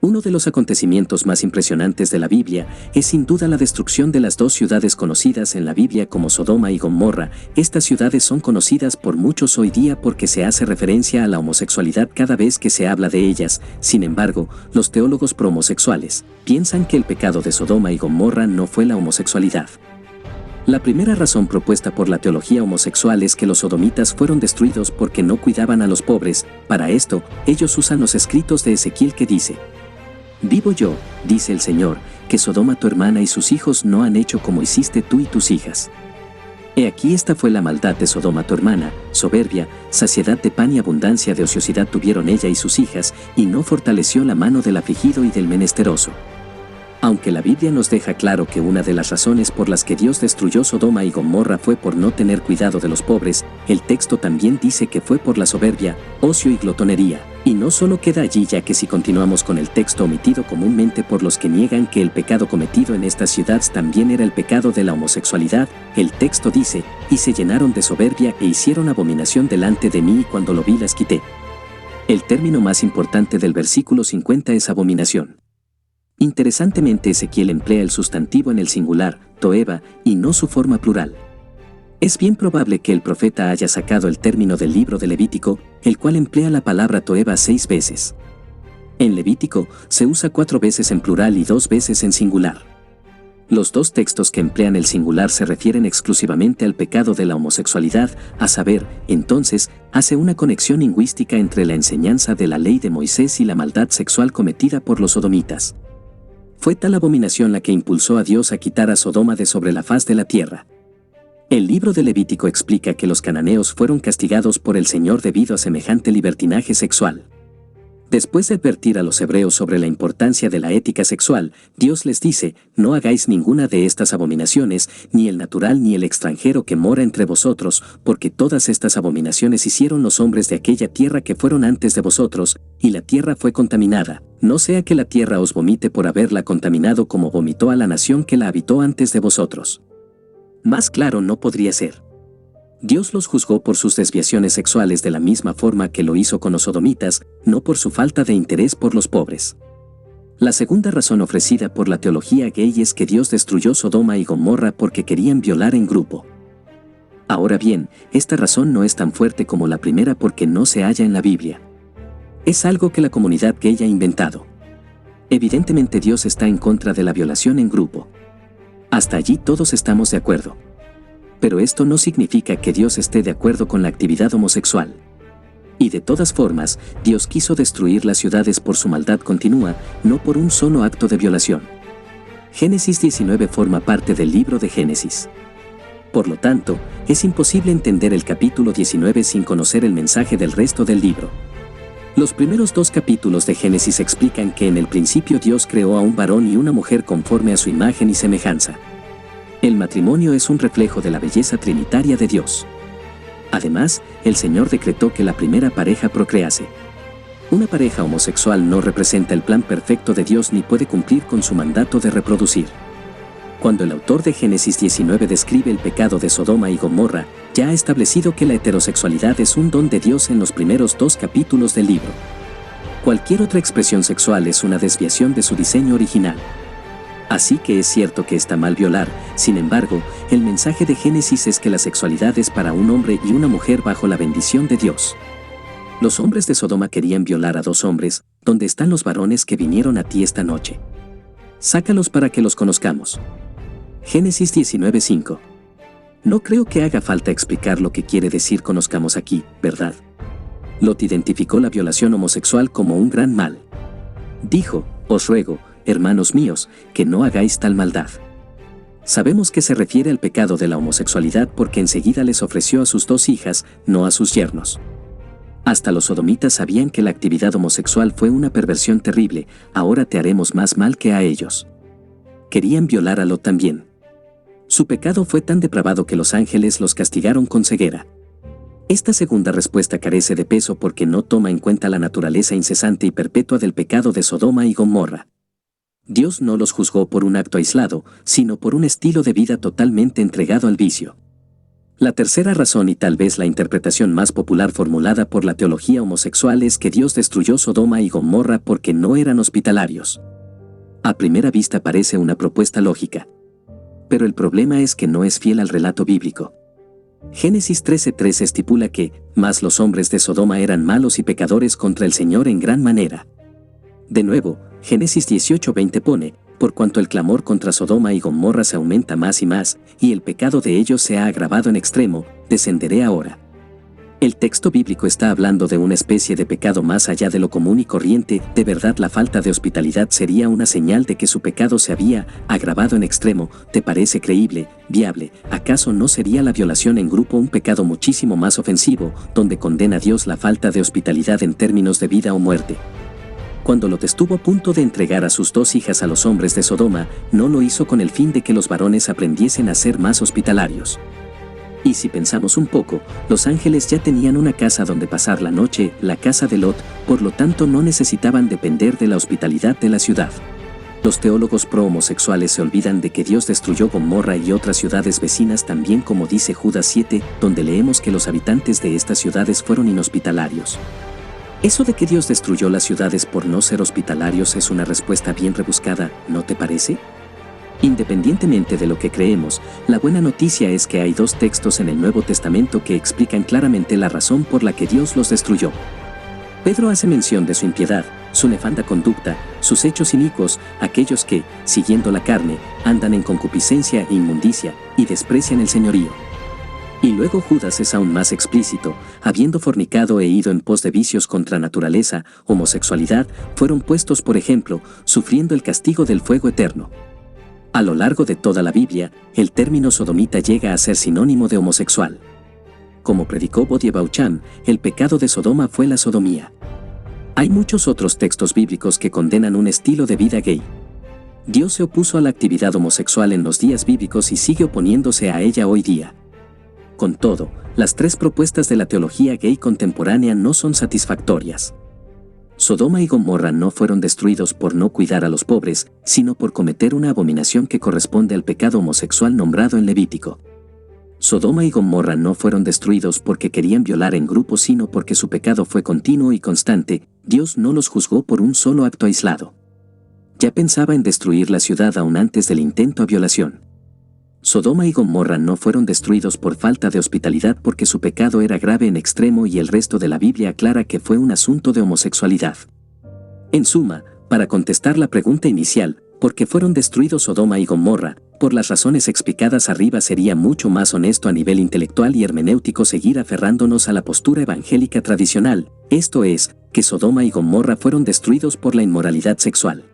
Uno de los acontecimientos más impresionantes de la Biblia es sin duda la destrucción de las dos ciudades conocidas en la Biblia como Sodoma y Gomorra. Estas ciudades son conocidas por muchos hoy día porque se hace referencia a la homosexualidad cada vez que se habla de ellas. Sin embargo, los teólogos pro-homosexuales piensan que el pecado de Sodoma y Gomorra no fue la homosexualidad. La primera razón propuesta por la teología homosexual es que los sodomitas fueron destruidos porque no cuidaban a los pobres. Para esto, ellos usan los escritos de Ezequiel que dice: «Vivo yo, dice el Señor, que Sodoma tu hermana y sus hijos no han hecho como hiciste tú y tus hijas». He aquí esta fue la maldad de Sodoma tu hermana: soberbia, saciedad de pan y abundancia de ociosidad tuvieron ella y sus hijas, y no fortaleció la mano del afligido y del menesteroso. Aunque la Biblia nos deja claro que una de las razones por las que Dios destruyó Sodoma y Gomorra fue por no tener cuidado de los pobres, el texto también dice que fue por la soberbia, ocio y glotonería. Y no solo queda allí, ya que si continuamos con el texto omitido comúnmente por los que niegan que el pecado cometido en estas ciudades también era el pecado de la homosexualidad, el texto dice: «Y se llenaron de soberbia e hicieron abominación delante de mí y cuando lo vi las quité». El término más importante del versículo 50 es abominación. Interesantemente, Ezequiel emplea el sustantivo en el singular, toeva, y no su forma plural. Es bien probable que el profeta haya sacado el término del libro de Levítico, el cual emplea la palabra toeva 6 veces. En Levítico se usa 4 veces en plural y 2 veces en singular. Los dos textos que emplean el singular se refieren exclusivamente al pecado de la homosexualidad, a saber, entonces, hace una conexión lingüística entre la enseñanza de la ley de Moisés y la maldad sexual cometida por los sodomitas. Fue tal abominación la que impulsó a Dios a quitar a Sodoma de sobre la faz de la tierra. El libro de Levítico explica que los cananeos fueron castigados por el Señor debido a semejante libertinaje sexual. Después de advertir a los hebreos sobre la importancia de la ética sexual, Dios les dice: «No hagáis ninguna de estas abominaciones, ni el natural ni el extranjero que mora entre vosotros, porque todas estas abominaciones hicieron los hombres de aquella tierra que fueron antes de vosotros, y la tierra fue contaminada. No sea que la tierra os vomite por haberla contaminado como vomitó a la nación que la habitó antes de vosotros». Más claro no podría ser. Dios los juzgó por sus desviaciones sexuales de la misma forma que lo hizo con los sodomitas, no por su falta de interés por los pobres. La segunda razón ofrecida por la teología gay es que Dios destruyó Sodoma y Gomorra porque querían violar en grupo. Ahora bien, esta razón no es tan fuerte como la primera porque no se halla en la Biblia. Es algo que la comunidad gay ha inventado. Evidentemente Dios está en contra de la violación en grupo. Hasta allí todos estamos de acuerdo. Pero esto no significa que Dios esté de acuerdo con la actividad homosexual. Y de todas formas, Dios quiso destruir las ciudades por su maldad continua, no por un solo acto de violación. Génesis 19 forma parte del libro de Génesis. Por lo tanto, es imposible entender el capítulo 19 sin conocer el mensaje del resto del libro. Los primeros 2 capítulos de Génesis explican que en el principio Dios creó a un varón y una mujer conforme a su imagen y semejanza. El matrimonio es un reflejo de la belleza trinitaria de Dios. Además, el Señor decretó que la primera pareja procrease. Una pareja homosexual no representa el plan perfecto de Dios ni puede cumplir con su mandato de reproducir. Cuando el autor de Génesis 19 describe el pecado de Sodoma y Gomorra, ya ha establecido que la heterosexualidad es un don de Dios en los primeros 2 capítulos del libro. Cualquier otra expresión sexual es una desviación de su diseño original. Así que es cierto que está mal violar, sin embargo, el mensaje de Génesis es que la sexualidad es para un hombre y una mujer bajo la bendición de Dios. Los hombres de Sodoma querían violar a 2 hombres. ¿Dónde están los varones que vinieron a ti esta noche? Sácalos para que los conozcamos. Génesis 19:5. No creo que haga falta explicar lo que quiere decir conozcamos aquí, ¿verdad? Lot identificó la violación homosexual como un gran mal. Dijo: «Os ruego, hermanos míos, que no hagáis tal maldad». Sabemos que se refiere al pecado de la homosexualidad porque enseguida les ofreció a sus 2 hijas, no a sus yernos. Hasta los sodomitas sabían que la actividad homosexual fue una perversión terrible. Ahora te haremos más mal que a ellos. Querían violar a Lot también. Su pecado fue tan depravado que los ángeles los castigaron con ceguera. Esta segunda respuesta carece de peso porque no toma en cuenta la naturaleza incesante y perpetua del pecado de Sodoma y Gomorra. Dios no los juzgó por un acto aislado, sino por un estilo de vida totalmente entregado al vicio. La tercera razón y tal vez la interpretación más popular formulada por la teología homosexual es que Dios destruyó Sodoma y Gomorra porque no eran hospitalarios. A primera vista parece una propuesta lógica. Pero el problema es que no es fiel al relato bíblico. Génesis 13:13 estipula que, mas los hombres de Sodoma eran malos y pecadores contra el Señor en gran manera. De nuevo, Génesis 18:20 pone, por cuanto el clamor contra Sodoma y Gomorra se aumenta más y más, y el pecado de ellos se ha agravado en extremo, descenderé ahora. El texto bíblico está hablando de una especie de pecado más allá de lo común y corriente. ¿De verdad la falta de hospitalidad sería una señal de que su pecado se había agravado en extremo? ¿Te parece creíble, viable? ¿Acaso no sería la violación en grupo un pecado muchísimo más ofensivo, donde condena a Dios la falta de hospitalidad en términos de vida o muerte? Cuando Lot estuvo a punto de entregar a sus 2 hijas a los hombres de Sodoma, no lo hizo con el fin de que los varones aprendiesen a ser más hospitalarios. Y si pensamos un poco, los ángeles ya tenían una casa donde pasar la noche, la casa de Lot, por lo tanto no necesitaban depender de la hospitalidad de la ciudad. Los teólogos pro-homosexuales se olvidan de que Dios destruyó Gomorra y otras ciudades vecinas también, como dice Judas 7, donde leemos que los habitantes de estas ciudades fueron inhospitalarios. Eso de que Dios destruyó las ciudades por no ser hospitalarios es una respuesta bien rebuscada, ¿no te parece? Independientemente de lo que creemos, la buena noticia es que hay 2 textos en el Nuevo Testamento que explican claramente la razón por la que Dios los destruyó. Pedro hace mención de su impiedad, su nefanda conducta, sus hechos inicuos, aquellos que, siguiendo la carne, andan en concupiscencia e inmundicia, y desprecian el señorío. Y luego Judas es aún más explícito, habiendo fornicado e ido en pos de vicios contra naturaleza, homosexualidad, fueron puestos por ejemplo, sufriendo el castigo del fuego eterno. A lo largo de toda la Biblia, el término sodomita llega a ser sinónimo de homosexual. Como predicó Bodie Beauchamp, el pecado de Sodoma fue la sodomía. Hay muchos otros textos bíblicos que condenan un estilo de vida gay. Dios se opuso a la actividad homosexual en los días bíblicos y sigue oponiéndose a ella hoy día. Con todo, las 3 propuestas de la teología gay contemporánea no son satisfactorias. Sodoma y Gomorra no fueron destruidos por no cuidar a los pobres, sino por cometer una abominación que corresponde al pecado homosexual nombrado en Levítico. Sodoma y Gomorra no fueron destruidos porque querían violar en grupo, sino porque su pecado fue continuo y constante. Dios no los juzgó por un solo acto aislado. Ya pensaba en destruir la ciudad aún antes del intento a violación. Sodoma y Gomorra no fueron destruidos por falta de hospitalidad porque su pecado era grave en extremo, y el resto de la Biblia aclara que fue un asunto de homosexualidad. En suma, para contestar la pregunta inicial, ¿por qué fueron destruidos Sodoma y Gomorra? Por las razones explicadas arriba, sería mucho más honesto a nivel intelectual y hermenéutico seguir aferrándonos a la postura evangélica tradicional, esto es, que Sodoma y Gomorra fueron destruidos por la inmoralidad sexual.